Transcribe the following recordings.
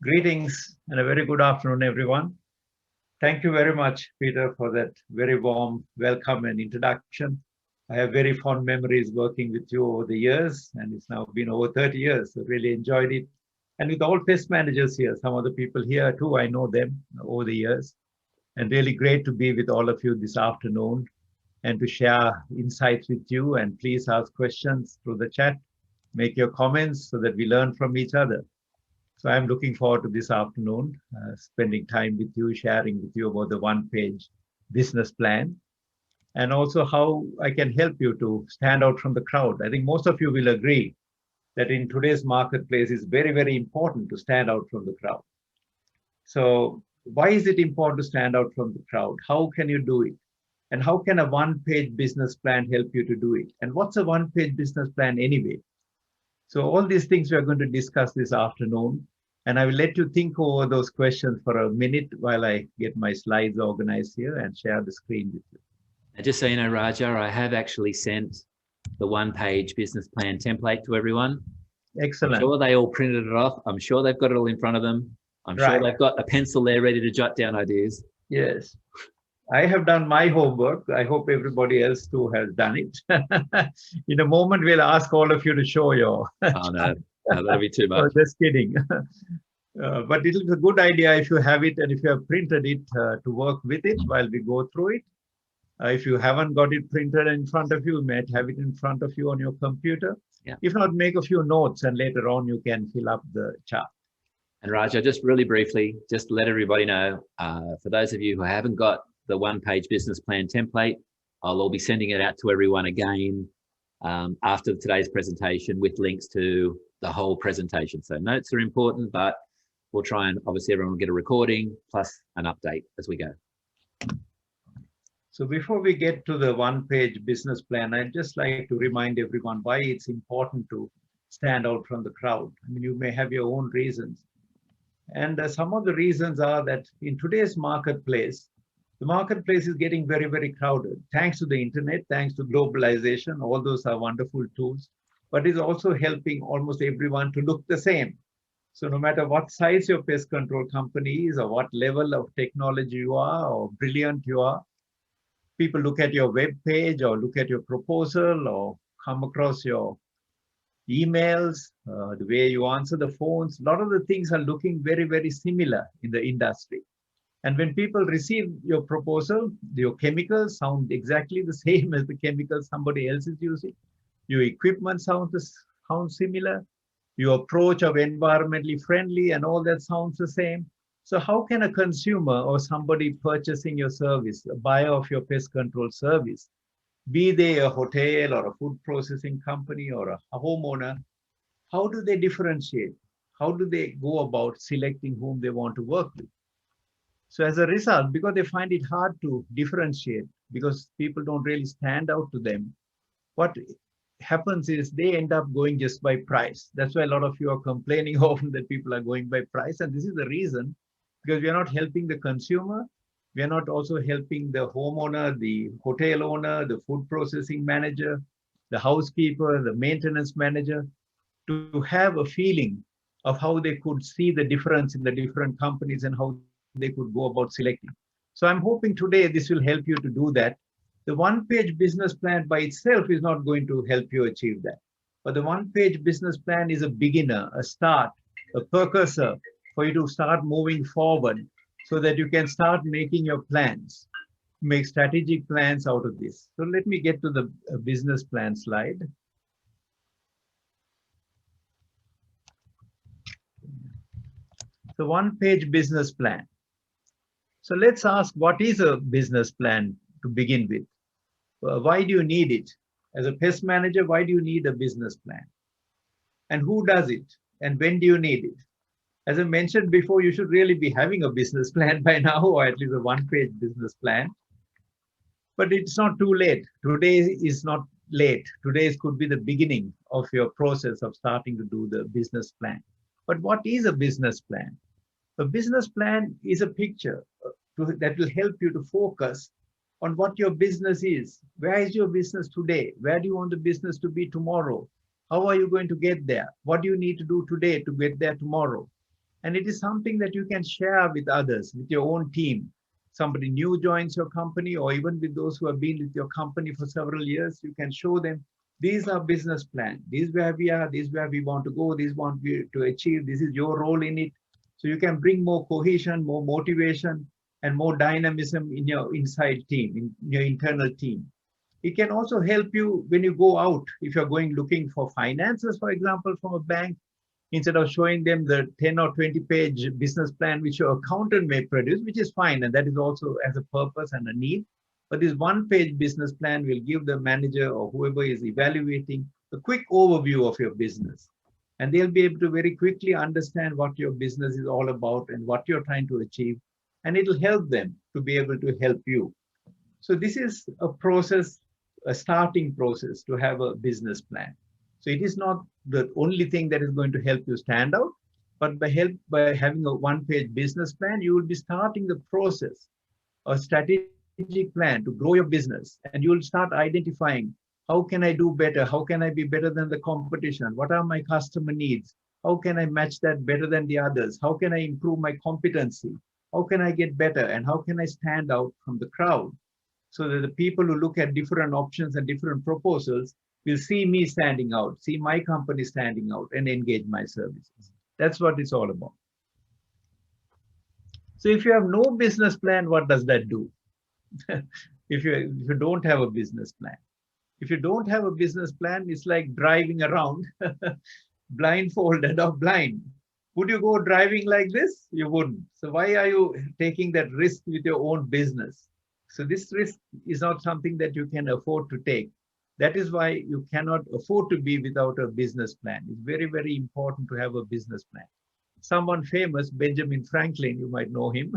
Greetings and a very good afternoon, everyone. Thank you very much, Peter, for that very warm welcome and introduction. I have very fond memories working with you over the years, and it's now been over 30 years. I really enjoyed it. And with all pest managers here, some of the people here too, I know them over the years. And really great to be with all of you this afternoon and to share insights with you. And please ask questions through the chat, make your comments so that we learn from each other. So I'm looking forward to this afternoon, spending time with you, sharing with you about the one-page business plan, and also how I can help you to stand out from the crowd. I think most of you will agree that in today's marketplace, it's very, very important to stand out from the crowd. So why is it important to stand out from the crowd? How can you do it? And how can a one-page business plan help you to do it? And what's a one-page business plan anyway? So all these things we are going to discuss this afternoon, and I will let you think over those questions for a minute while I get my slides organized here and share the screen with you. And just so you know, Raja, I have actually sent the one-page business plan template to everyone. Excellent. I'm sure they all printed it off. I'm sure they've got it all in front of them. I'm sure they've got a pencil there ready to jot down ideas. Yes. I have done my homework. I hope everybody else too has done it. In a moment, we'll ask all of you to show your. Oh, no, that'll be too much. Just kidding. But it is a good idea if you have it and if you have printed it to work with it while we go through it. If you haven't got it printed in front of you, you might have it in front of you on your computer. Yeah. If not, make a few notes and later on you can fill up the chart. And Raja, just really briefly, just to let everybody know, for those of you who haven't got the one-page business plan template, I'll be sending it out to everyone again after today's presentation with links to the whole presentation. So notes are important, but we'll try and obviously everyone will get a recording plus an update as we go. So before we get to the one-page business plan, I'd just like to remind everyone why it's important to stand out from the crowd. I mean, you may have your own reasons. And some of the reasons are that in today's marketplace, the marketplace is getting very, very crowded. Thanks to the internet, thanks to globalization, all those are wonderful tools, but it's also helping almost everyone to look the same. So no matter what size your pest control company is or what level of technology you are or brilliant you are, people look at your web page or look at your proposal or come across your emails, the way you answer the phones. A lot of the things are looking very, very similar in the industry. And when people receive your proposal, your chemicals sound exactly the same as the chemicals somebody else is using. Your equipment sounds similar. Your approach of environmentally friendly and all that sounds the same. So how can a consumer or somebody purchasing your service, a buyer of your pest control service, be they a hotel or a food processing company or a homeowner, how do they differentiate? How do they go about selecting whom they want to work with? So as a result, because they find it hard to differentiate, because people don't really stand out to them, what happens is they end up going just by price. That's why a lot of you are complaining often that people are going by price. And this is the reason, because we are not helping the consumer. We are not also helping the homeowner, the hotel owner, the food processing manager, the housekeeper, the maintenance manager, to have a feeling of how they could see the difference in the different companies and how they could go about selecting. So I'm hoping today this will help you to do that. The one-page business plan by itself is not going to help you achieve that. But the one-page business plan is a beginner, a start, a precursor for you to start moving forward so that you can start making your plans, make strategic plans out of this. So let me get to the business plan slide. So one-page business plan. So let's ask, what is a business plan to begin with? Why do you need it? As a pest manager, why do you need a business plan? And who does it? And when do you need it? As I mentioned before, you should really be having a business plan by now, or at least a one-page business plan. But it's not too late. Today is not late. Today could be the beginning of your process of starting to do the business plan. But what is a business plan? A business plan is a picture that will help you to focus on what your business is. Where is your business today? Where do you want the business to be tomorrow? How are you going to get there? What do you need to do today to get there tomorrow? And it is something that you can share with others, with your own team. Somebody new joins your company, or even with those who have been with your company for several years, you can show them, these are business plan. This is where we are, this is where we want to go, this want we to achieve, this is your role in it. So you can bring more cohesion, more motivation, and more dynamism in your inside team, in your internal team. It can also help you when you go out. If you're going looking for finances, for example, from a bank, instead of showing them the 10 or 20-page business plan which your accountant may produce, which is fine, and that is also as a purpose and a need. But this one-page business plan will give the manager or whoever is evaluating a quick overview of your business. And they'll be able to very quickly understand what your business is all about and what you're trying to achieve. And it'll help them to be able to help you. So this is a process, a starting process to have a business plan. So it is not the only thing that is going to help you stand out, but by having a one-page business plan, you will be starting the process, a strategic plan to grow your business, and you will start identifying, how can I do better? How can I be better than the competition? What are my customer needs? How can I match that better than the others? How can I improve my competency? How can I get better? And how can I stand out from the crowd? So that the people who look at different options and different proposals will see me standing out, see my company standing out, and engage my services. That's what it's all about. So if you have no business plan, what does that do? if you don't have a business plan. If you don't have a business plan, it's like driving around blindfolded or blind. Would you go driving like this? You wouldn't. So why are you taking that risk with your own business? So this risk is not something that you can afford to take. That is why you cannot afford to be without a business plan. It's very, very important to have a business plan. Someone famous, Benjamin Franklin, you might know him,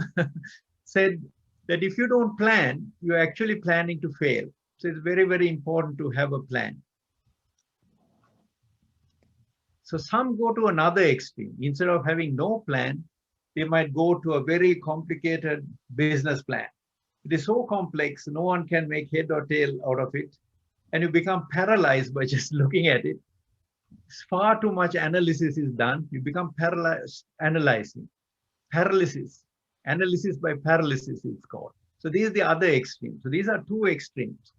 said that if you don't plan, you're actually planning to fail. So it's very, very important to have a plan. So some go to another extreme. Instead of having no plan, they might go to a very complicated business plan. It is so complex, no one can make head or tail out of it. And you become paralyzed by just looking at it. Far too much analysis is done. You become paralyzed, analyzing. Paralysis. Analysis by paralysis is called. So these are the other extremes. So these are two extremes.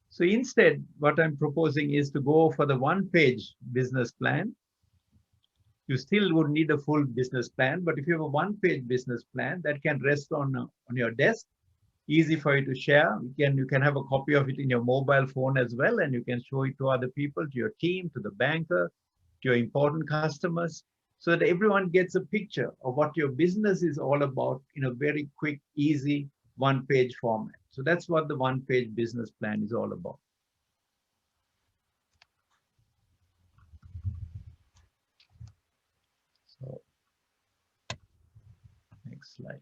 So instead, what I'm proposing is to go for the one-page business plan. You still would need a full business plan, but if you have a one-page business plan that can rest on your desk, easy for you to share. You can have a copy of it in your mobile phone as well, and you can show it to other people, to your team, to the banker, to your important customers, so that everyone gets a picture of what your business is all about in a very quick, easy, one-page format. So that's what the one-page business plan is all about. So, next slide.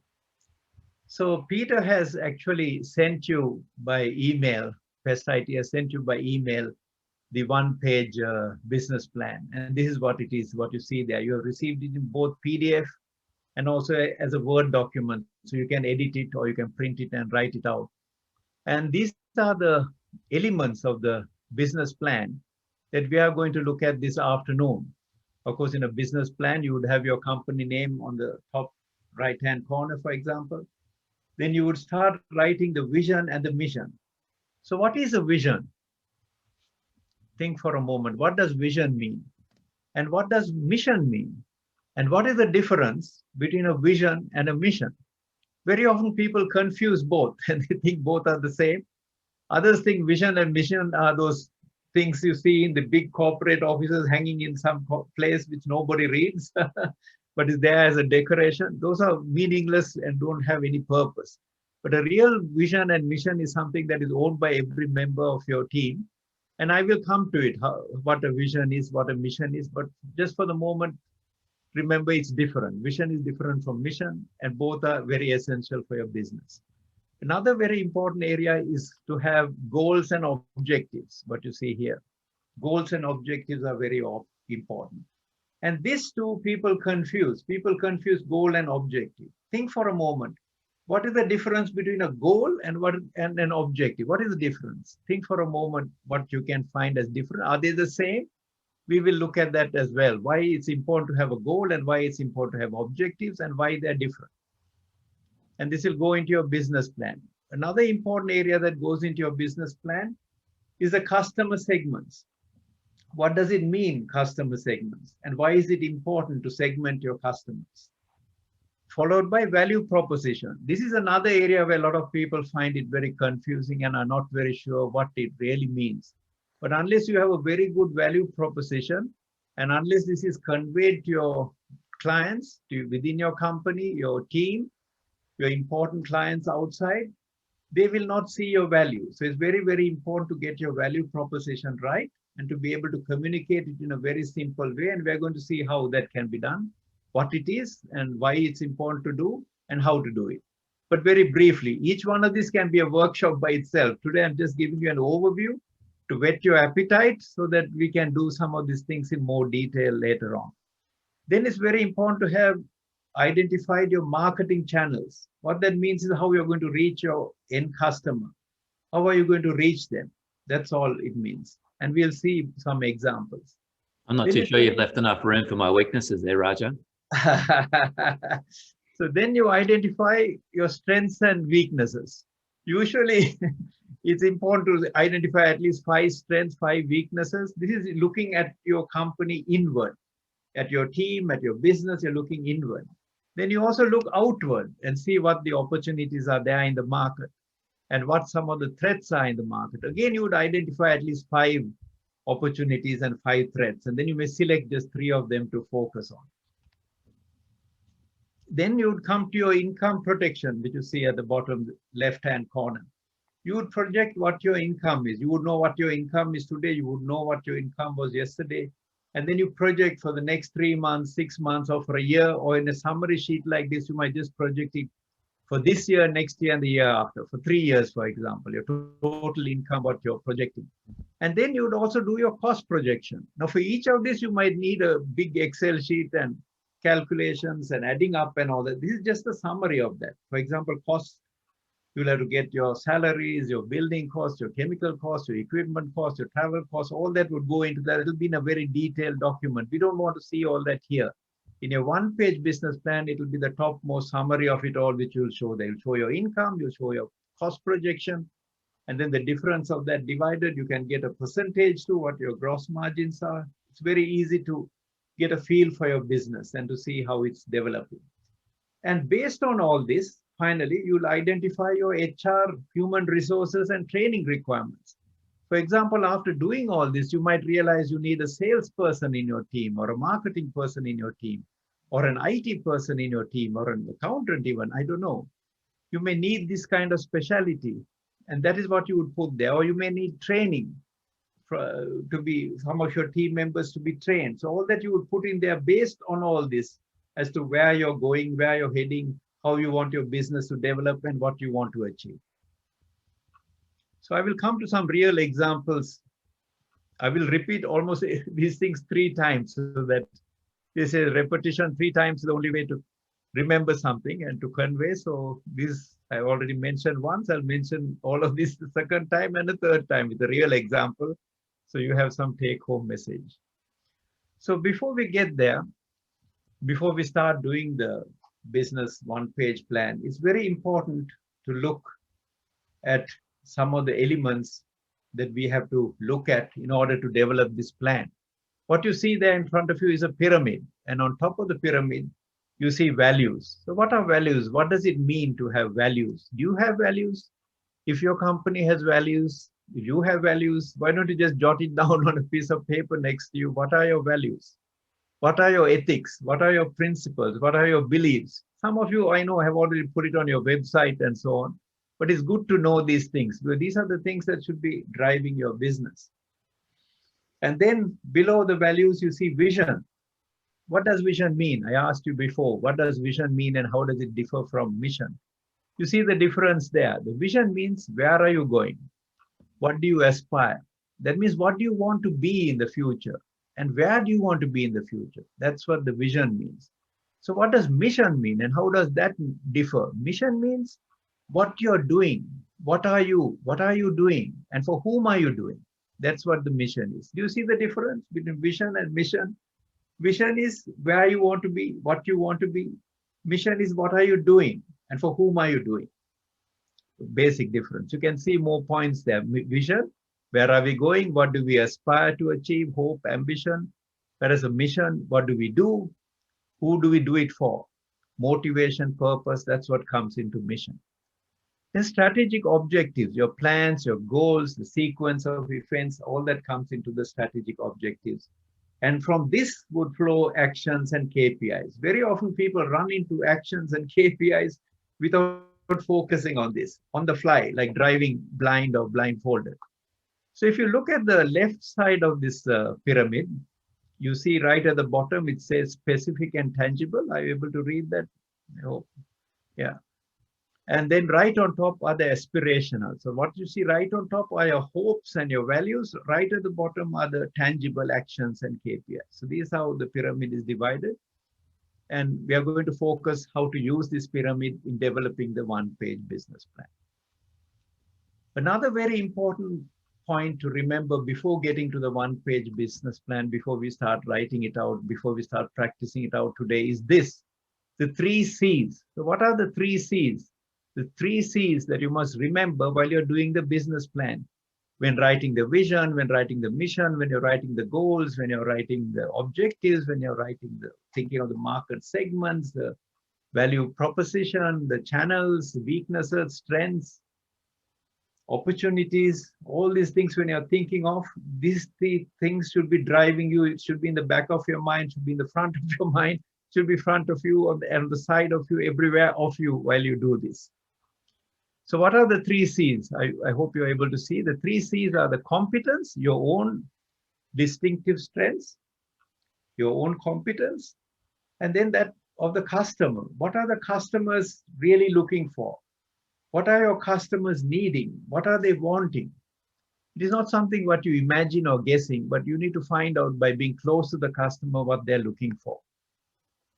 So Peter has actually sent you by email, Pest IT has sent you by email the one-page business plan. And this is what it is, what you see there. You have received it in both PDF and also as a Word document. So you can edit it or you can print it and write it out. And these are the elements of the business plan that we are going to look at this afternoon. Of course, in a business plan, you would have your company name on the top right-hand corner, for example. Then you would start writing the vision and the mission. So what is a vision? Think for a moment. What does vision mean? And what does mission mean? And what is the difference between a vision and a mission? Very often people confuse both and they think both are the same. Others think vision and mission are those things you see in the big corporate offices hanging in some place which nobody reads, but is there as a decoration. Those are meaningless and don't have any purpose. But a real vision and mission is something that is owned by every member of your team. And I will come to it, what a vision is, what a mission is. But just for the moment, remember it's different. Vision is different from mission, and both are very essential for your business. Another very important area is to have goals and objectives, what you see here. Goals and objectives are very important. And these two people confuse. People confuse goal and objective. Think for a moment. What is the difference between a goal and an objective? What is the difference? Think for a moment what you can find as different. Are they the same? we will look at that as well. Why it's important to have a goal and why it's important to have objectives and why they're different. And this will go into your business plan. Another important area that goes into your business plan is the customer segments. What does it mean, customer segments? And why is it important to segment your customers? Followed by value proposition. This is another area where a lot of people find it very confusing and are not very sure what it really means. But unless you have a very good value proposition, and unless this is conveyed to your clients, within your company, your team, your important clients outside, they will not see your value. So it's very, very important to get your value proposition right and to be able to communicate it in a very simple way. And we're going to see how that can be done, what it is and why it's important to do and how to do it. But very briefly, each one of these can be a workshop by itself. Today, I'm just giving you an overview to whet your appetite so that we can do some of these things in more detail later on. Then it's very important to have identified your marketing channels. What that means is how you're going to reach your end customer. How are you going to reach them? That's all it means. And we'll see some examples. I'm not too sure you've left enough room for my weaknesses there, Raja. So then you identify your strengths and weaknesses. Usually it's important to identify at least 5 strengths, 5 weaknesses. This is looking at your company inward, at your team, at your business, you're looking inward. Then you also look outward and see what the opportunities are there in the market and what some of the threats are in the market. Again, you would identify at least 5 opportunities and 5 threats, and then you may select just 3 of them to focus on. Then you would come to your income protection, which you see at the bottom left-hand corner. You would project what your income is. You would know what your income is today. You would know what your income was yesterday. And then you project for the next 3 months, 6 months, or for a year, or in a summary sheet like this, you might just project it for this year, next year, and the year after, for 3 years, for example, your total income, what you're projecting. And then you would also do your cost projection. Now, for each of this, you might need a big Excel sheet and calculations and adding up and all that. This is just a summary of that. For example, costs, you'll have to get your salaries, your building costs, your chemical costs, your equipment costs, your travel costs, all that would go into that. It'll be in a very detailed document. We don't want to see all that here. In your 1-page business plan, it will be the topmost summary of it all, which you'll show. They'll show your income, you'll show your cost projection, and then the difference of that divided, you can get a percentage to what your gross margins are. It's very easy to get a feel for your business and to see how it's developing. And based on all this, finally, you'll identify your HR, human resources, and training requirements. For example, after doing all this, you might realize you need a salesperson in your team, or a marketing person in your team, or an IT person in your team, or an accountant even, I don't know. You may need this kind of specialty, and that is what you would put there. Or you may need training to be, some of your team members to be trained. So all that you would put in there based on all this as to where you're going, where you're heading, how you want your business to develop, and what you want to achieve. So I will come to some real examples. I will repeat almost these things 3 times so that this is repetition 3 times is the only way to remember something and to convey. So this I already mentioned once. I'll mention all of this the 2nd time and the 3rd time with a real example. So you have some take-home message. So before we get there, before we start doing the business 1-page plan, it's very important to look at some of the elements that we have to look at in order to develop this plan. What you see there in front of you is a pyramid, and on top of the pyramid, you see values. So what are values? What does it mean to have values? Do you have values? If your company has values, if you have values, why don't you just jot it down on a piece of paper next to you? What are your values? What are your ethics? What are your principles? What are your beliefs? Some of you, I know, have already put it on your website and so on. But it's good to know these things, because these are the things that should be driving your business. And then below the values, you see vision. What does vision mean? I asked you before, what does vision mean and how does it differ from mission? You see the difference there. The vision means, where are you going? What do you aspire? That means, what do you want to be in the future? And where do you want to be in the future? That's what the vision means. So what does mission mean and how does that differ? Mission means what you're doing. What are you doing? And for whom are you doing? That's what the mission is. Do you see the difference between vision and mission? Vision is where you want to be, what you want to be. Mission is what are you doing and for whom are you doing. Basic difference. You can see more points there. Vision, where are we going? What do we aspire to achieve? Hope, ambition. Whereas a mission, what do we do? Who do we do it for? Motivation, purpose, that's what comes into mission. Then strategic objectives, your plans, your goals, the sequence of events, all that comes into the strategic objectives. And from this would flow actions and KPIs. Very often people run into actions and KPIs without focusing on this, on the fly, like driving blind or blindfolded. So if you look at the left side of this pyramid, you see right at the bottom, it says specific and tangible. Are you able to read that? I hope. Yeah. And then right on top are the aspirational. So what you see right on top are your hopes and your values. Right at the bottom are the tangible actions and KPIs. So this is how the pyramid is divided. And we are going to focus how to use this pyramid in developing the one-page business plan. Another very important point to remember before getting to the one-page business plan, before we start writing it out, before we start practicing it out today, is this, the 3 C's. So what are the 3 C's? The 3 C's that you must remember while you're doing the business plan. When writing the vision, when writing the mission, when you're writing the goals, when you're writing the objectives, when you're writing the thinking of the market segments, the value proposition, the channels, weaknesses, strengths, opportunities, all these things when you're thinking of, these 3 things should be driving you. It should be in the back of your mind, should be in the front of your mind, should be front of you, on the side of you, everywhere of you while you do this. So what are the 3 C's? I hope you're able to see. The 3 C's are the competence, your own distinctive strengths, your own competence, and then that of the customer. What are the customers really looking for? What are your customers needing? What are they wanting? It is not something what you imagine or guessing, but you need to find out by being close to the customer what they're looking for.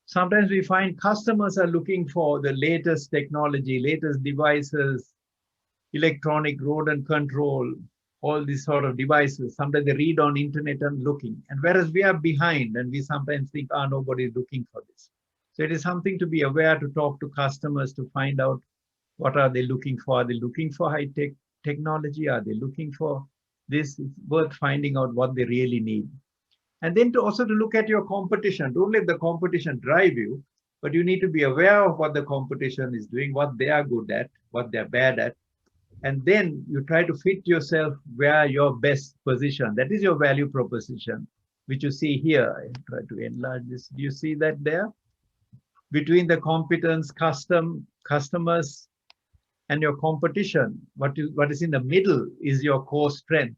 Sometimes we find customers are looking for the latest technology, latest devices, electronic rodent control, all these sort of devices. Sometimes they read on internet and looking. And whereas we are behind and we sometimes think, nobody is looking for this. So it is something to be aware, to talk to customers, to find out what are they looking for. Are they looking for high-tech technology? Are they looking for this? It's worth finding out what they really need. And then also to look at your competition. Don't let the competition drive you, but you need to be aware of what the competition is doing, what they are good at, what they're bad at. And then you try to fit yourself where you're best positioned. That is your value proposition, which you see here. I try to enlarge this. Do you see that there? Between the competence, customers, and your competition, what is in the middle is your core strength.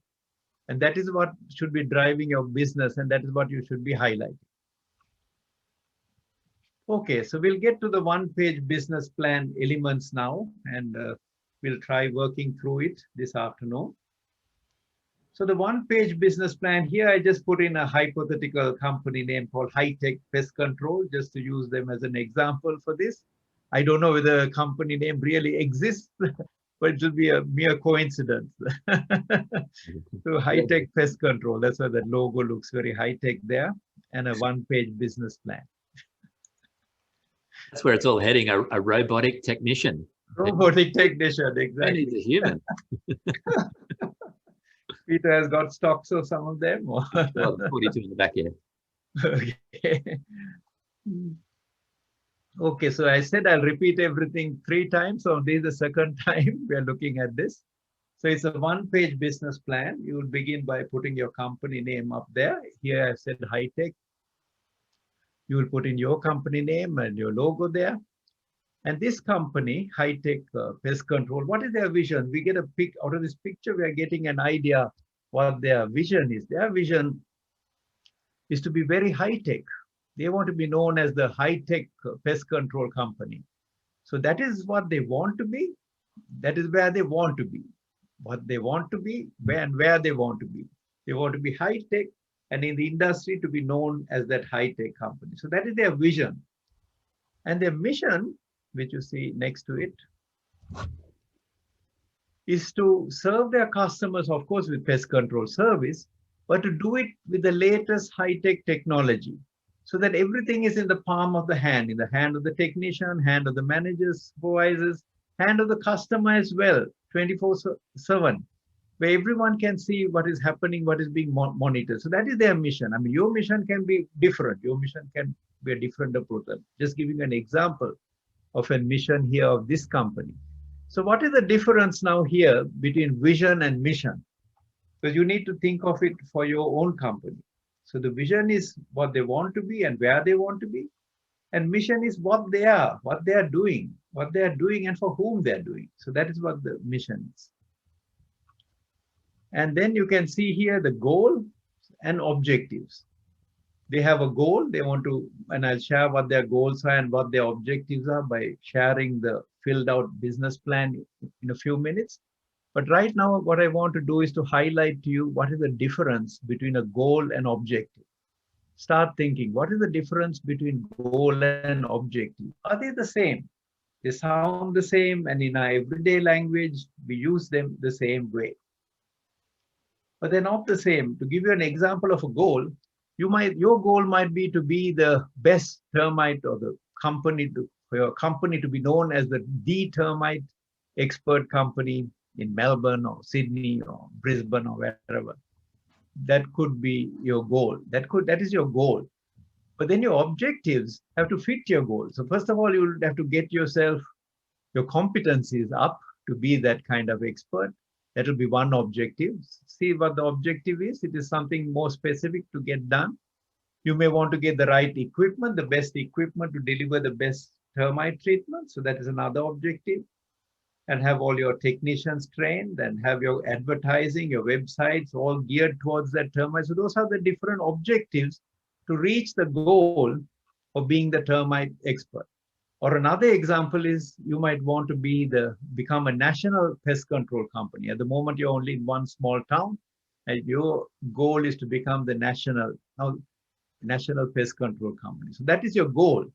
And that is what should be driving your business, and that is what you should be highlighting. Okay, so we'll get to the one-page business plan elements now, and we'll try working through it this afternoon. So the one-page business plan here, I just put in a hypothetical company name called High-Tech Pest Control, just to use them as an example for this. I don't know whether a company name really exists, but it will be a mere coincidence. So High-Tech Pest Control, that's why the logo looks very high-tech there, and a one-page business plan. That's where it's all heading, a robotic technician. Robotic technician, exactly. It's a human. Peter has got stocks of some of them. Or? Well, 42 in the back here. Okay. Okay, so I said I'll repeat everything 3 times. So this is the second time we are looking at this. So it's a one-page business plan. You will begin by putting your company name up there. Here I said high-tech. You will put in your company name and your logo there. And this company, High-Tech Pest Control, what is their vision? We get a pic out of this picture. We are getting an idea what their vision is. Their vision is to be very high-tech. They want to be known as the high-tech pest control company. So that is what they want to be. That is where they want to be. What they want to be, where they want to be. They want to be high-tech and in the industry to be known as that high-tech company. So that is their vision. And their mission, which you see next to it, is to serve their customers, of course, with pest control service, but to do it with the latest high-tech technology so that everything is in the palm of the hand, in the hand of the technician, hand of the managers, supervisors, hand of the customer as well, 24/7, where everyone can see what is happening, what is being monitored. So that is their mission. I mean, your mission can be different. Your mission can be a different approach. Just giving an example of a mission here of this company. So what is the difference now here between vision and mission? Because you need to think of it for your own company. So the vision is what they want to be and where they want to be. And mission is what they are doing, and for whom they are doing. So that is what the mission is. And then you can see here the goal and objectives. They have a goal, they want to, and I'll share what their goals are and what their objectives are by sharing the filled out business plan in a few minutes. But right now, what I want to do is to highlight to you what is the difference between a goal and objective. Start thinking, what is the difference between goal and objective? Are they the same? They sound the same, and in our everyday language, we use them the same way. But they're not the same. To give you an example of a goal, your goal might be to be the best termite, or the company for your company to be known as the termite expert company in Melbourne or Sydney or Brisbane or wherever. That could be your goal. That is your goal. But then your objectives have to fit your goal. So first of all, you'll have to get your competencies up to be that kind of expert. That will be one objective. See what the objective is. It is something more specific to get done. You may want to get the right equipment, the best equipment to deliver the best termite treatment. So that is another objective. And have all your technicians trained and have your advertising, your websites all geared towards that termite. So those are the different objectives to reach the goal of being the termite expert. Or another example is you might want to become a national pest control company. At the moment, you're only in one small town, and your goal is to become the national pest control company. So that is your goal.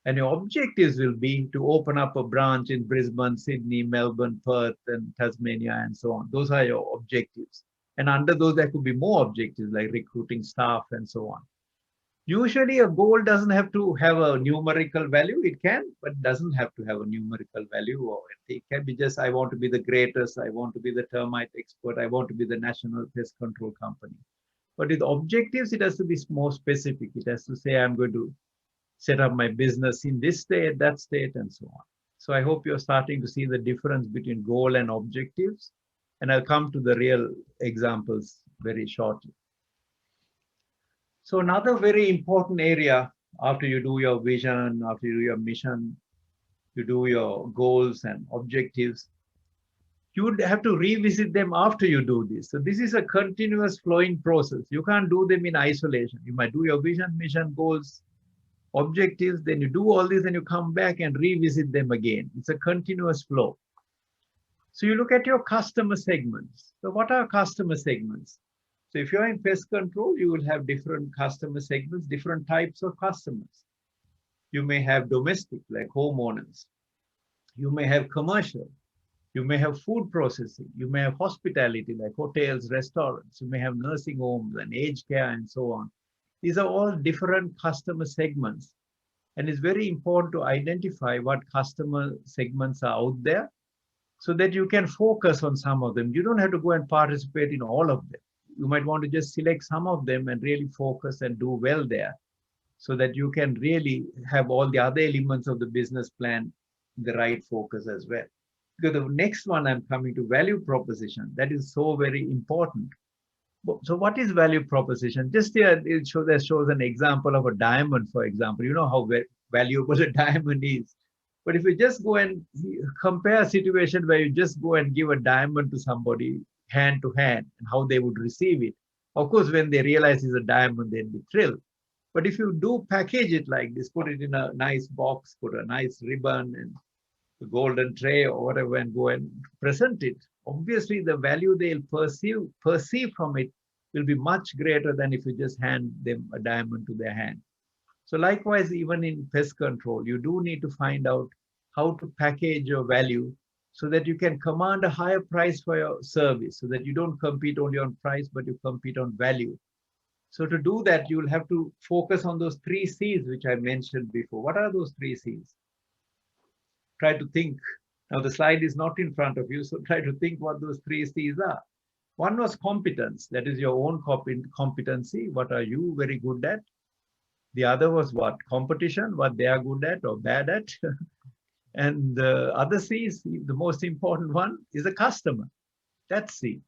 And your objectives will be to open up a branch in Brisbane, Sydney, Melbourne, Perth, and Tasmania, and so on. Those are your objectives. And under those, there could be more objectives like recruiting staff and so on. Usually, a goal doesn't have to have a numerical value. It can, but it doesn't have to have a numerical value. Or it can be just, I want to be the greatest. I want to be the termite expert. I want to be the national pest control company. But with objectives, it has to be more specific. It has to say, I'm going to set up my business in this state, that state, and so on. So I hope you're starting to see the difference between goal and objectives. And I'll come to the real examples very shortly. So another very important area after you do your vision, after you do your mission, you do your goals and objectives, you would have to revisit them after you do this. So this is a continuous flowing process. You can't do them in isolation. You might do your vision, mission, goals, objectives, then you do all this and you come back and revisit them again. It's a continuous flow. So you look at your customer segments. So what are customer segments? So if you're in pest control, you will have different customer segments, different types of customers. You may have domestic, like homeowners. You may have commercial. You may have food processing. You may have hospitality, like hotels, restaurants. You may have nursing homes and aged care and so on. These are all different customer segments. And it's very important to identify what customer segments are out there so that you can focus on some of them. You don't have to go and participate in all of them. You might want to just select some of them and really focus and do well there so that you can really have all the other elements of the business plan in the right focus as well. Because the next one I'm coming to, value proposition. That is so very important. So what is value proposition? Just here, it shows an example of a diamond, for example. You know how valuable a diamond is. But if you just go and compare a situation where you just go and give a diamond to somebody hand to hand and how they would receive it. Of course, when they realize it's a diamond, they'll be thrilled. But if you do package it like this, put it in a nice box, put a nice ribbon and a golden tray or whatever, and go and present it, obviously the value they'll perceive from it will be much greater than if you just hand them a diamond to their hand. So likewise, even in pest control, you do need to find out how to package your value so that you can command a higher price for your service, so that you don't compete only on price, but you compete on value. So to do that, you will have to focus on those 3 C's, which I mentioned before. What are those 3 C's? Try to think. Now the slide is not in front of you, so try to think what those 3 C's are. One was competence, that is your own competency. What are you very good at? The other was what? Competition, what they are good at or bad at. And the other C is the most important one is the customer. That's C.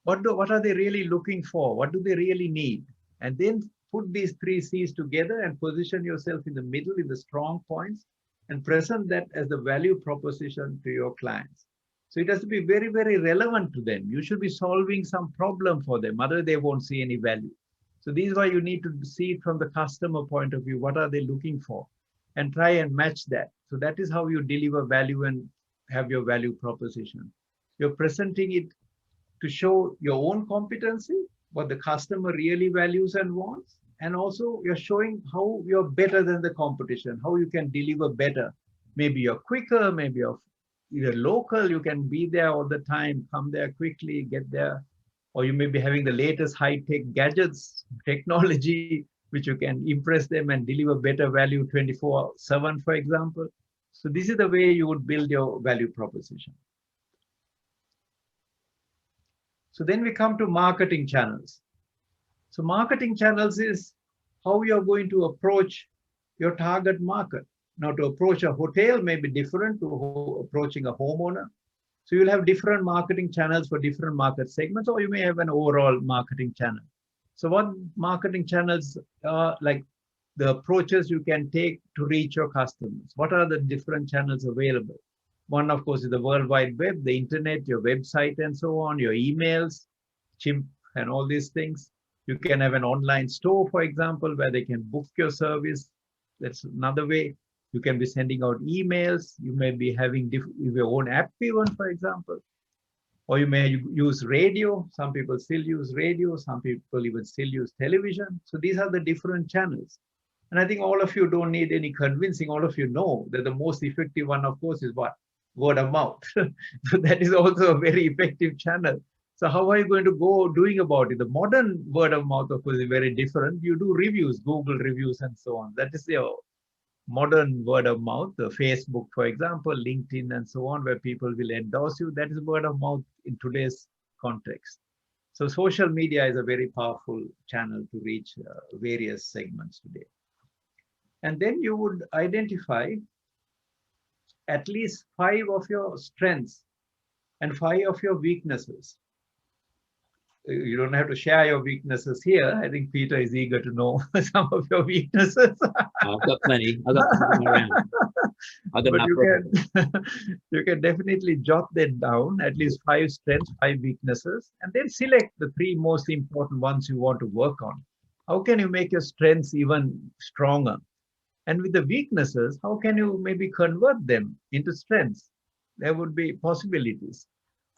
What are they really looking for? What do they really need? And then put these 3 C's together and position yourself in the middle, in the strong points, and present that as the value proposition to your clients. So it has to be very, very relevant to them. You should be solving some problem for them, otherwise they won't see any value. So this is why you need to see it from the customer point of view. What are they looking for? And try and match that. So that is how you deliver value and have your value proposition. You're presenting it to show your own competency, what the customer really values and wants. And also you're showing how you're better than the competition, how you can deliver better. Maybe you're quicker, maybe you're local, you can be there all the time, come there quickly, get there. Or you may be having the latest high-tech gadgets, technology, which you can impress them and deliver better value 24/7, for example. So this is the way you would build your value proposition. So then we come to marketing channels. So marketing channels is how you're going to approach your target market. Now to approach a hotel may be different to approaching a homeowner. So you'll have different marketing channels for different market segments, or you may have an overall marketing channel. So what marketing channels are, like the approaches you can take to reach your customers? What are the different channels available? One, of course, is the World Wide Web, the internet, your website and so on, your emails, chimp and all these things. You can have an online store, for example, where they can book your service. That's another way. You can be sending out emails. You may be having your own app even, for example. Or you may use radio. Some people still use radio. Some people even still use television. So these are the different channels. And I think all of you don't need any convincing. All of you know that the most effective one, of course, is what? Word of mouth. So that is also a very effective channel. So how are you going to go doing about it? The modern word of mouth, of course, is very different. You do reviews, Google reviews, and so on. That is your modern word of mouth. The Facebook, for example, LinkedIn, and so on, where people will endorse you. That is word of mouth in today's context. So social media is a very powerful channel to reach various segments today. And then you would identify at least 5 of your strengths and 5 of your weaknesses. You don't have to share your weaknesses here. I think Peter is eager to know some of your weaknesses. I've got plenty. I've got plenty around. I've got But you can definitely jot that down, at least 5 strengths, 5 weaknesses, and then select the 3 most important ones you want to work on. How can you make your strengths even stronger? And with the weaknesses, how can you maybe convert them into strengths? There would be possibilities.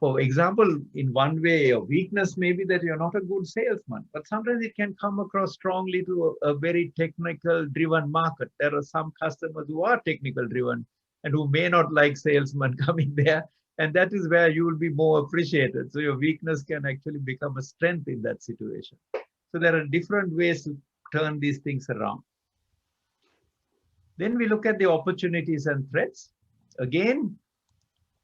For example, in one way, your weakness may be that you're not a good salesman, but sometimes it can come across strongly to a very technical driven market. There are some customers who are technical driven and who may not like salesmen coming there. And that is where you will be more appreciated. So your weakness can actually become a strength in that situation. So there are different ways to turn these things around. Then we look at the opportunities and threats. Again,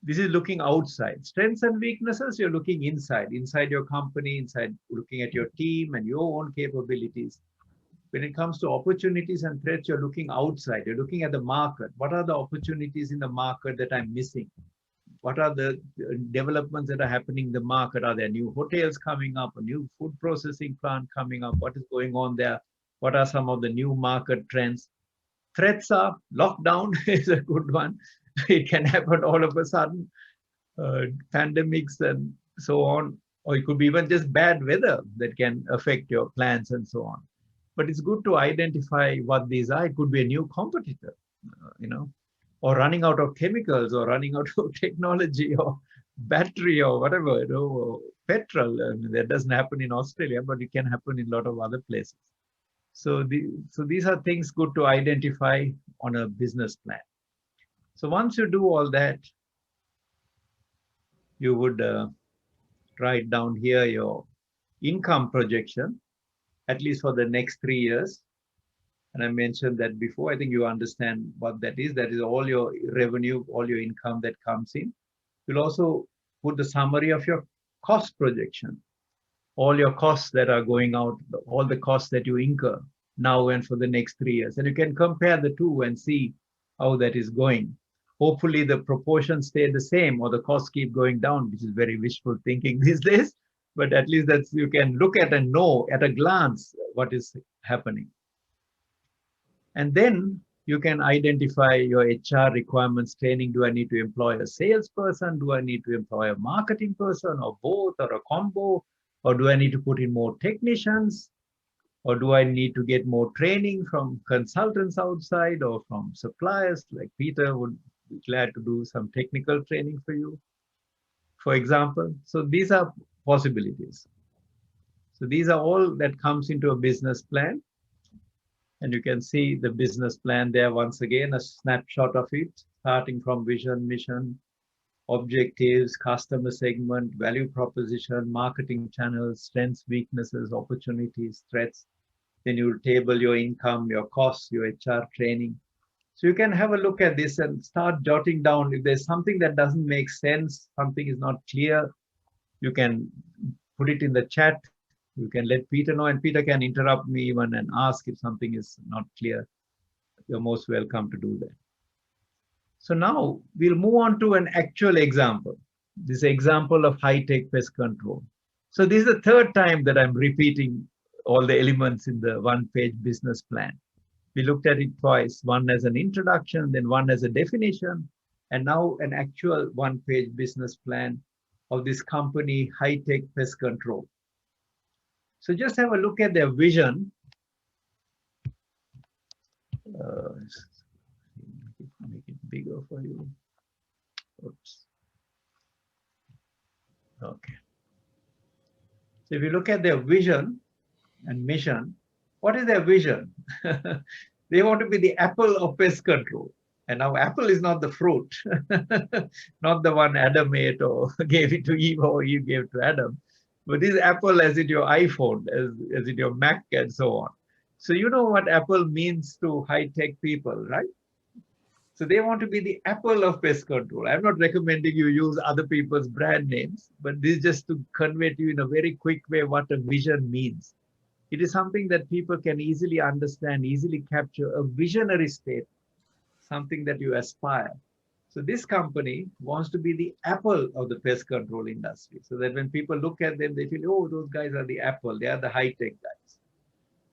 this is looking outside. Strengths and weaknesses, you're looking inside your company, looking at your team and your own capabilities. When it comes to opportunities and threats, you're looking outside. You're looking at the market. What are the opportunities in the market that I'm missing? What are the developments that are happening in the market? Are there new hotels coming up, a new food processing plant coming up? What is going on there? What are some of the new market trends? Threats are lockdown is a good one. It can happen all of a sudden, pandemics and so on, or it could be even just bad weather that can affect your plans and so on. But it's good to identify what these are. It could be a new competitor, or running out of chemicals, or running out of technology, or battery, or whatever, or petrol. I mean, that doesn't happen in Australia, but it can happen in a lot of other places. So these are things good to identify on a business plan. So once you do all that, you would write down here your income projection, at least for the next 3 years. And I mentioned that before. I think you understand what that is. That is all your revenue, all your income that comes in. You'll also put the summary of your cost projection, all your costs that are going out, all the costs that you incur now and for the next 3 years. And you can compare the two and see how that is going. Hopefully the proportions stay the same or the costs keep going down, which is very wishful thinking these days. But at least that's, you can look at and know at a glance what is happening. And then you can identify your HR requirements, training. Do I need to employ a salesperson? Do I need to employ a marketing person, or both, or a combo? Or do I need to put in more technicians? Or do I need to get more training from consultants outside or from suppliers? Like Peter would be glad to do some technical training for you, for example. So these are possibilities. So these are all that comes into a business plan. And you can see the business plan there once again, a snapshot of it, starting from vision, mission, objectives, customer segment, value proposition, marketing channels, strengths, weaknesses, opportunities, threats. Then you'll table your income, your costs, your HR training. So you can have a look at this and start jotting down. If there's something that doesn't make sense, something is not clear, you can put it in the chat. You can let Peter know, and Peter can interrupt me even and ask if something is not clear. You're most welcome to do that. So now we'll move on to an actual example. This example of high-tech pest control. So this is the third time that I'm repeating all the elements in the one-page business plan. We looked at it twice, one as an introduction, then one as a definition, and now an actual one-page business plan of this company, high-tech pest control. So just have a look at their vision. Make it bigger for you. Oops. Okay. So if you look at their vision and mission, what is their vision? They want to be the Apple of pest control. And now Apple is not the fruit, not the one Adam ate or gave it to Eve or Eve gave to Adam. But this Apple as in your iPhone, as in your Mac and so on. So you know what Apple means to high-tech people, right? So they want to be the Apple of pest control. I'm not recommending you use other people's brand names, but this is just to convey to you in a very quick way what a vision means. It is something that people can easily understand, easily capture, a visionary state, something that you aspire. So this company wants to be the Apple of the pest control industry, so that when people look at them, they feel, oh, those guys are the Apple, they are the high-tech guys.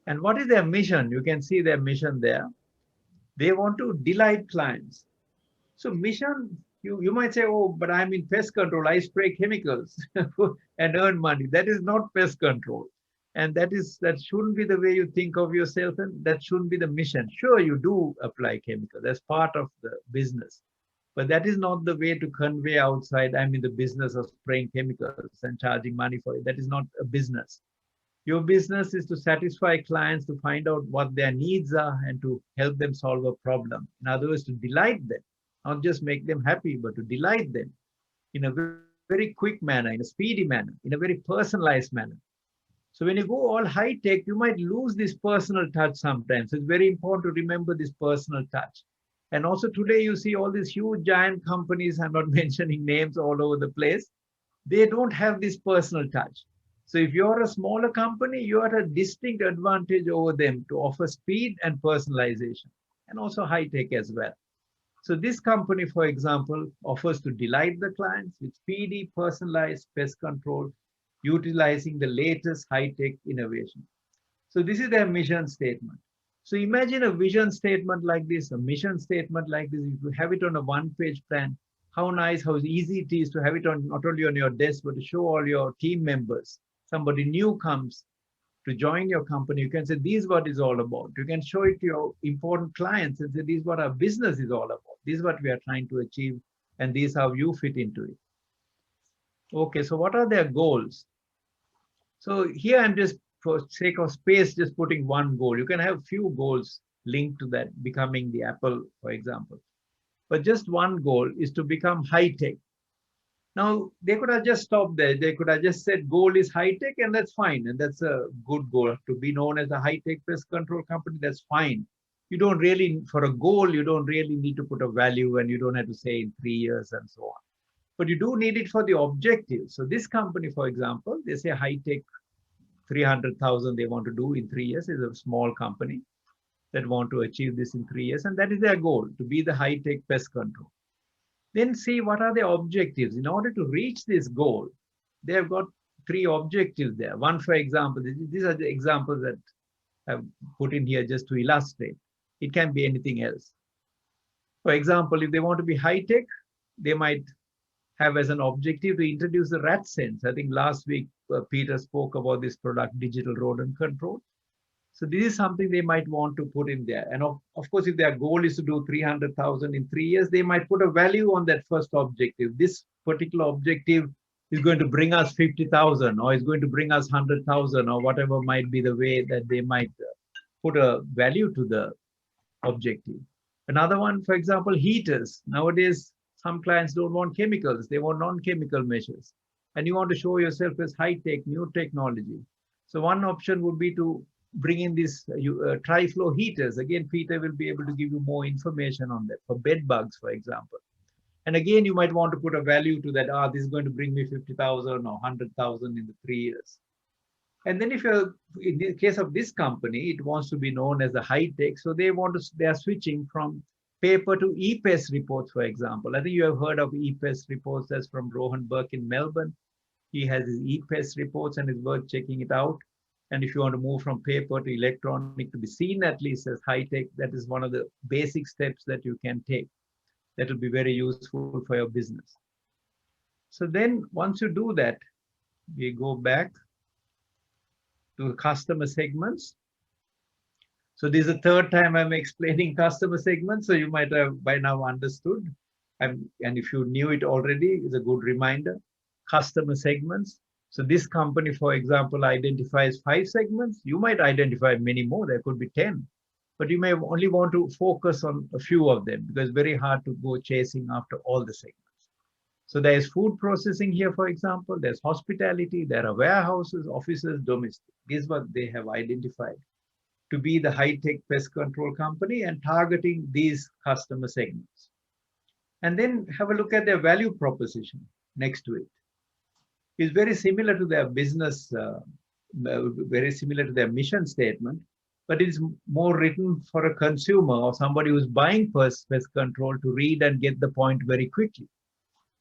And what is their mission? You can see their mission there. They want to delight clients. So mission, you might say, oh, but I'm in pest control, I spray chemicals and earn money. That is not pest control. And that shouldn't be the way you think of yourself, and that shouldn't be the mission. Sure, you do apply chemicals, that's part of the business. But that is not the way to convey outside, I'm in the business of spraying chemicals and charging money for it. That is not a business. Your business is to satisfy clients, to find out what their needs are and to help them solve a problem. In other words, to delight them, not just make them happy, but to delight them in a very quick manner, in a speedy manner, in a very personalized manner. So when you go all high tech, you might lose this personal touch sometimes. So it's very important to remember this personal touch. And also today you see all these huge giant companies, I'm not mentioning names all over the place, they don't have this personal touch. So if you're a smaller company, you're at a distinct advantage over them to offer speed and personalization, and also high tech as well. So this company, for example, offers to delight the clients with speedy, personalized pest control, utilizing the latest high-tech innovation. So this is their mission statement. So imagine a vision statement like this, a mission statement like this. If you have it on a one-page plan, how nice, how easy it is to have it on not only on your desk, but to show all your team members. Somebody new comes to join your company, you can say, this is what it's all about. You can show it to your important clients and say, this is what our business is all about. This is what we are trying to achieve, and this is how you fit into it. Okay, so what are their goals? So here I'm just, for sake of space, just putting one goal. You can have few goals linked to that, becoming the Apple, for example. But just one goal is to become high-tech. Now, they could have just stopped there. They could have just said goal is high tech, and that's fine. And that's a good goal. To be known as a high tech pest control company, that's fine. You don't really, for a goal, you don't really need to put a value, and you don't have to say in 3 years and so on. But you do need it for the objective. So this company, for example, they say high tech 300,000 they want to do in 3 years. Is a small company that want to achieve this in 3 years. And that is their goal, to be the high tech pest control. Then see what are the objectives. In order to reach this goal, they have got 3 objectives there. One, for example, these are the examples that I've put in here just to illustrate. It can be anything else. For example, if they want to be high tech, they might have as an objective to introduce the rat sense. I think last week, Peter spoke about this product, digital rodent control. So this is something they might want to put in there. And of course, if their goal is to do 300,000 in 3 years, they might put a value on that first objective. This particular objective is going to bring us 50,000, or is going to bring us 100,000, or whatever might be the way that they might put a value to the objective. Another one, for example, heaters. Nowadays, some clients don't want chemicals. They want non-chemical measures. And you want to show yourself as high-tech, new technology. So one option would be to bring in these tri-flow heaters. Again, Peter will be able to give you more information on that for bed bugs, for example. And again, you might want to put a value to that. This is going to bring me 50,000 or 100,000 in the 3 years. And then if you're, in the case of this company, it wants to be known as a high tech. So they are switching from paper to e-pest reports, for example. I think you have heard of e-pest reports. That's from Rohan Burke in Melbourne. He has his e-pest reports and it's worth checking it out. And if you want to move from paper to electronic to be seen at least as high tech, that is one of the basic steps that you can take. That will be very useful for your business. So then once you do that, we go back to customer segments. So this is the third time I'm explaining customer segments. So you might have by now understood. And if you knew it already, it's a good reminder. Customer segments. So this company, for example, identifies 5 segments. You might identify many more. There could be 10. But you may only want to focus on a few of them because it's very hard to go chasing after all the segments. So there's food processing here, for example. There's hospitality. There are warehouses, offices, domestic. This is what they have identified to be the high-tech pest control company and targeting these customer segments. And then have a look at their value proposition next to it. It's very similar to their business, very similar to their mission statement, but it's more written for a consumer or somebody who's buying pest control to read and get the point very quickly.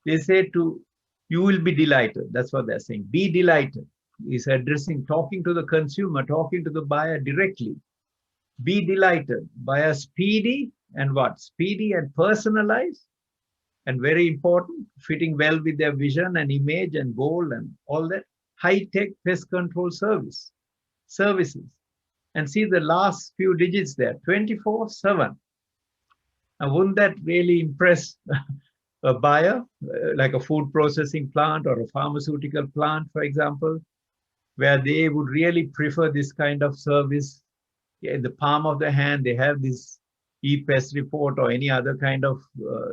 They say you will be delighted. That's what they're saying. Be delighted. Is addressing, talking to the consumer, talking to the buyer directly. Be delighted by a speedy and what? Speedy and personalized, and very important, fitting well with their vision and image and goal and all that, high-tech pest control services. And see the last few digits there, 24/7. And wouldn't that really impress a buyer, like a food processing plant or a pharmaceutical plant, for example, where they would really prefer this kind of service in the palm of their hand? They have this e-pest report or any other kind of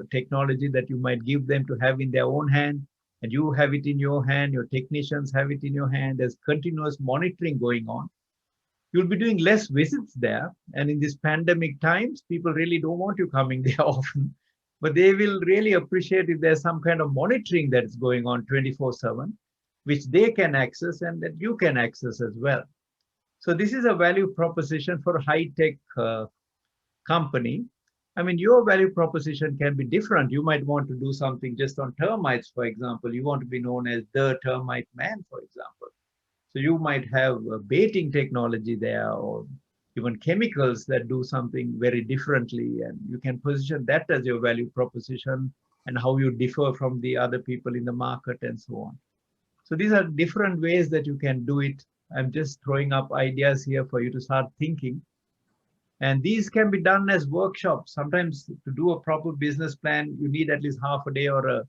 technology that you might give them to have in their own hand, and you have it in your hand, your technicians have it in your hand. There's continuous monitoring going on. You'll be doing less visits there. And in these pandemic times, people really don't want you coming there often, but they will really appreciate if there's some kind of monitoring that is going on 24/7, which they can access and that you can access as well. So this is a value proposition for a high-tech company. I mean, your value proposition can be different. You might want to do something just on termites, for example. You want to be known as the termite man, for example. So you might have a baiting technology there, or even chemicals that do something very differently. And you can position that as your value proposition and how you differ from the other people in the market and so on. So these are different ways that you can do it. I'm just throwing up ideas here for you to start thinking. And these can be done as workshops. Sometimes to do a proper business plan, you need at least half a day or a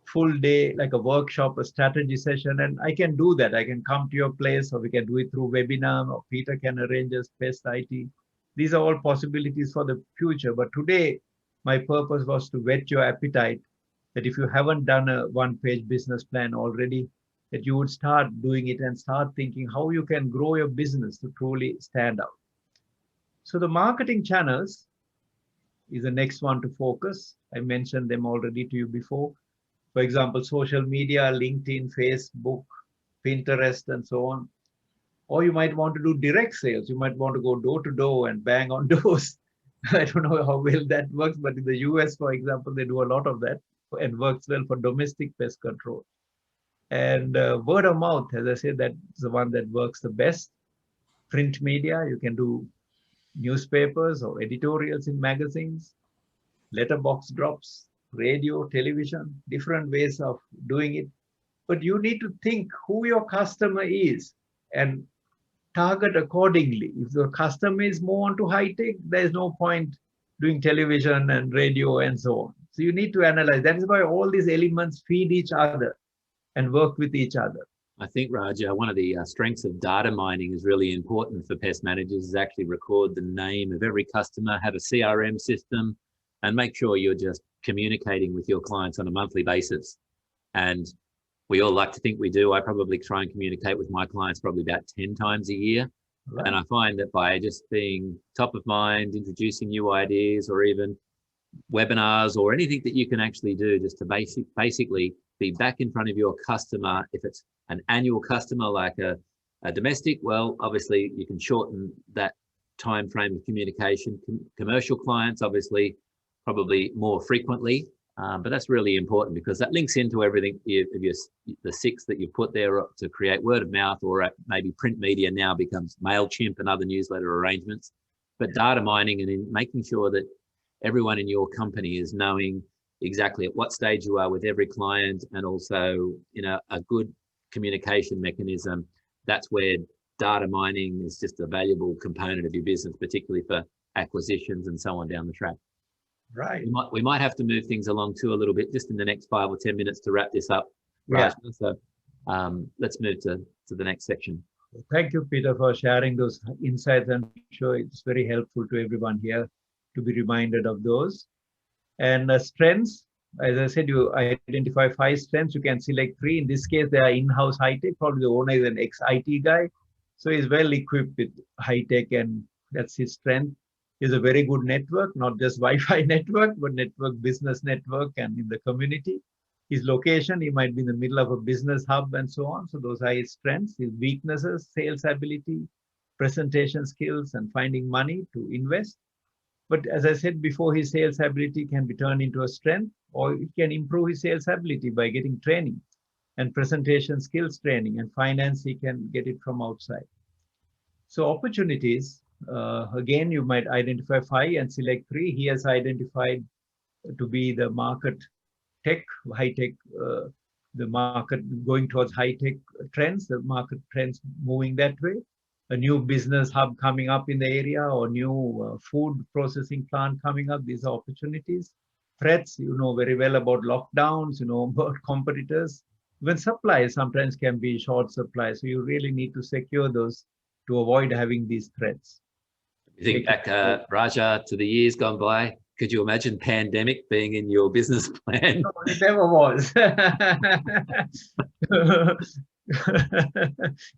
full day, like a workshop, a strategy session. And I can do that. I can come to your place, or we can do it through webinar, or Peter can arrange as Pest IT. These are all possibilities for the future. But today, my purpose was to whet your appetite that if you haven't done a one-page business plan already, that you would start doing it and start thinking how you can grow your business to truly stand out. So the marketing channels is the next one to focus. I mentioned them already to you before. For example, social media, LinkedIn, Facebook, Pinterest, and so on. Or you might want to do direct sales. You might want to go door to door and bang on doors. I don't know how well that works, but in the US, for example, they do a lot of that and works well for domestic pest control. And word of mouth, as I said, that's the one that works the best. Print media, you can do newspapers or editorials in magazines, letterbox drops, radio, television, different ways of doing it. But you need to think who your customer is and target accordingly. If the customer is more onto high tech, there's no point doing television and radio and so on. So you need to analyze. That is why all these elements feed each other and work with each other. I think, Raja, one of the strengths of data mining is really important for pest managers is actually record the name of every customer, have a CRM system, and make sure you're just communicating with your clients on a monthly basis. And we all like to think we do. I probably try and communicate with my clients probably about 10 times a year. Right. And I find that by just being top of mind, introducing new ideas, or even webinars or anything that you can actually do just to basically be back in front of your customer. If it's an annual customer like a domestic, well, obviously you can shorten that time frame of communication. Commercial clients, obviously, probably more frequently, but that's really important because that links into everything. The 6 that you put there to create word of mouth, or maybe print media now becomes MailChimp and other newsletter arrangements. But data mining and in making sure that everyone in your company is knowing exactly at what stage you are with every client, and also, a good communication mechanism. That's where data mining is just a valuable component of your business, particularly for acquisitions and so on down the track. Right. We might have to move things along too a little bit, just in the next 5 or 10 minutes to wrap this up. Yeah. Right? So let's move to the next section. Thank you, Peter, for sharing those insights. I'm sure it's very helpful to everyone here to be reminded of those. And strengths, as I said, you identify 5 strengths. You can select 3. In this case, they are in-house high-tech. Probably the owner is an ex-IT guy. So he's well equipped with high-tech, and that's his strength. He's a very good network, not just Wi-Fi network, but network, business network, and in the community. His location, he might be in the middle of a business hub and so on. So those are his strengths. His weaknesses, sales ability, presentation skills, and finding money to invest. But as I said before, his sales ability can be turned into a strength, or he can improve his sales ability by getting training and presentation skills training, and finance, he can get it from outside. So opportunities, again, you might identify 5 and select 3. He has identified to be the market tech, high-tech, the market going towards high-tech trends, the market trends moving that way. A new business hub coming up in the area, or new food processing plant coming up. These are opportunities. Threats, you know very well about lockdowns, you know about competitors. Even supplies sometimes can be short supply. So you really need to secure those to avoid having these threats. You think back, Raja, to the years gone by, could you imagine pandemic being in your business plan? No, it never was.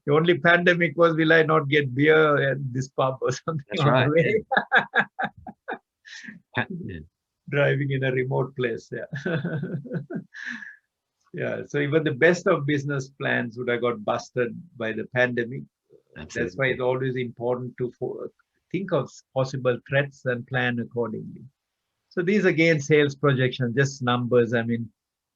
The only pandemic was, will I not get beer at this pub or something? That's right. Yeah. Driving in a remote place. Yeah. Yeah. So even the best of business plans would have got busted by the pandemic. Absolutely. That's why it's always important to think of possible threats and plan accordingly. So these, again, sales projections, just numbers. I mean,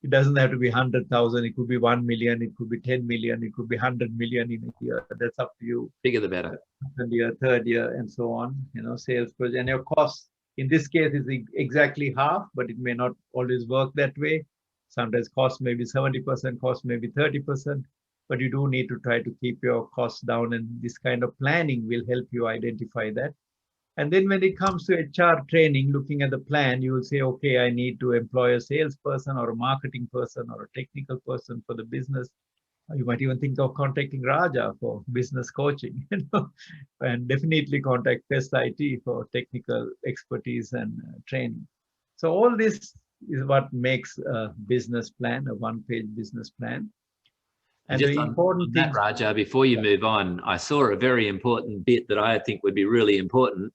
it doesn't have to be 100,000. It could be 1 million. It could be 10 million. It could be 100 million in a year. That's up to you. Bigger the better. Second year, third year, and so on. Sales project. And your cost, in this case, is exactly half, but it may not always work that way. Sometimes cost may be 70%, cost may be 30%. But you do need to try to keep your costs down. And this kind of planning will help you identify that. And then when it comes to HR training, looking at the plan, you will say, okay, I need to employ a salesperson or a marketing person or a technical person for the business. You might even think of contacting Raja for business coaching, and definitely contact Pest IT for technical expertise and training. So all this is what makes a business plan, a one-page business plan. And And just the on important that, thing, Raja, before you move on, I saw a very important bit that I think would be really important.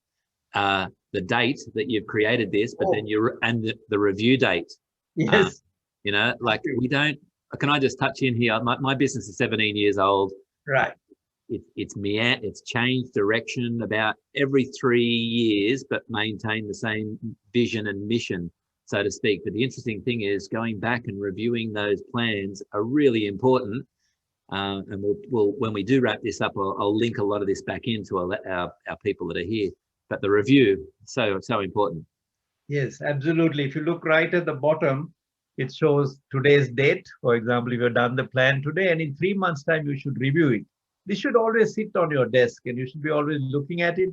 The date that you've created this, but then the review date. yes, You know, like we don't. Can I just touch in here? My business is 17 years old. right. It's changed direction about every 3 years, but maintain the same vision and mission, so to speak. But the interesting thing is going back and reviewing those plans are really important. And we'll when we do wrap this up, I'll link a lot of this back into our people that are here. But the review, so important. Yes, absolutely. If you look right at the bottom, it shows today's date. For example, if you've done the plan today and in 3 months' time, you should review it. This should always sit on your desk and you should be always looking at it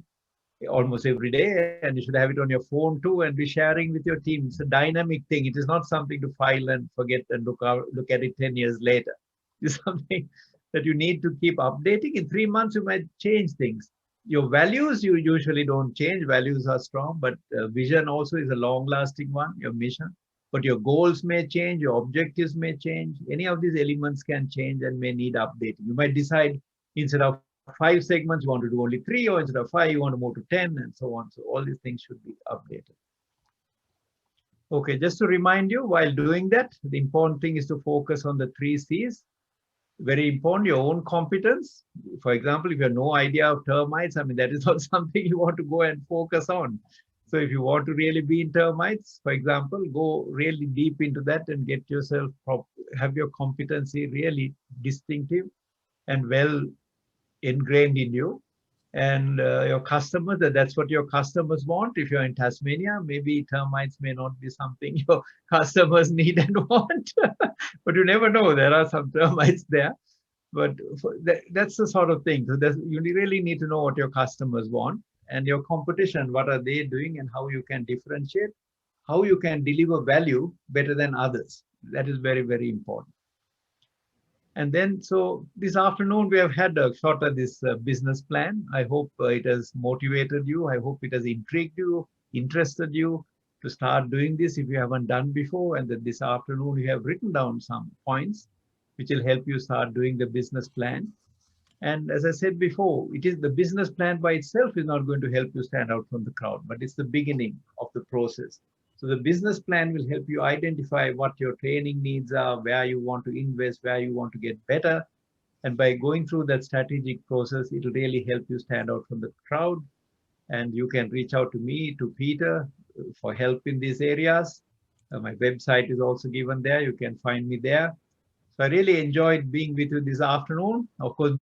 almost every day. And you should have it on your phone too and be sharing with your team. It's a dynamic thing. It is not something to file and forget and look at it 10 years later. It's something that you need to keep updating. In 3 months, you might change things. Your values, you usually don't change. Values are strong, but vision also is a long-lasting one, your mission. But your goals may change, your objectives may change. Any of these elements can change and may need updating. You might decide instead of 5 segments, you want to do only 3, or instead of 5, you want to move to 10, and so on. So all these things should be updated. Okay, just to remind you, while doing that, the important thing is to focus on the 3 C's. Very important, your own competence. For example, if you have no idea of termites, I mean, that is not something you want to go and focus on. So if you want to really be in termites, for example, go really deep into that and get yourself, have your competency really distinctive and well ingrained in you. And your customers, that's what your customers want. If you're in Tasmania, maybe termites may not be something your customers need and want, but you never know. There are some termites there, but that's the sort of thing. So you really need to know what your customers want and your competition, what are they doing and how you can differentiate, how you can deliver value better than others. That is very, very important. And then, so this afternoon, we have had a shot at this business plan. I hope it has motivated you. I hope it has intrigued you, interested you to start doing this if you haven't done before. And that this afternoon, you have written down some points which will help you start doing the business plan. And as I said before, it is the business plan by itself is not going to help you stand out from the crowd, but it's the beginning of the process. So the business plan will help you identify what your training needs are, where you want to invest, where you want to get better. And by going through that strategic process, it will really help you stand out from the crowd. And you can reach out to me, to Peter, for help in these areas. My website is also given there. You can find me there. So I really enjoyed being with you this afternoon. Of course,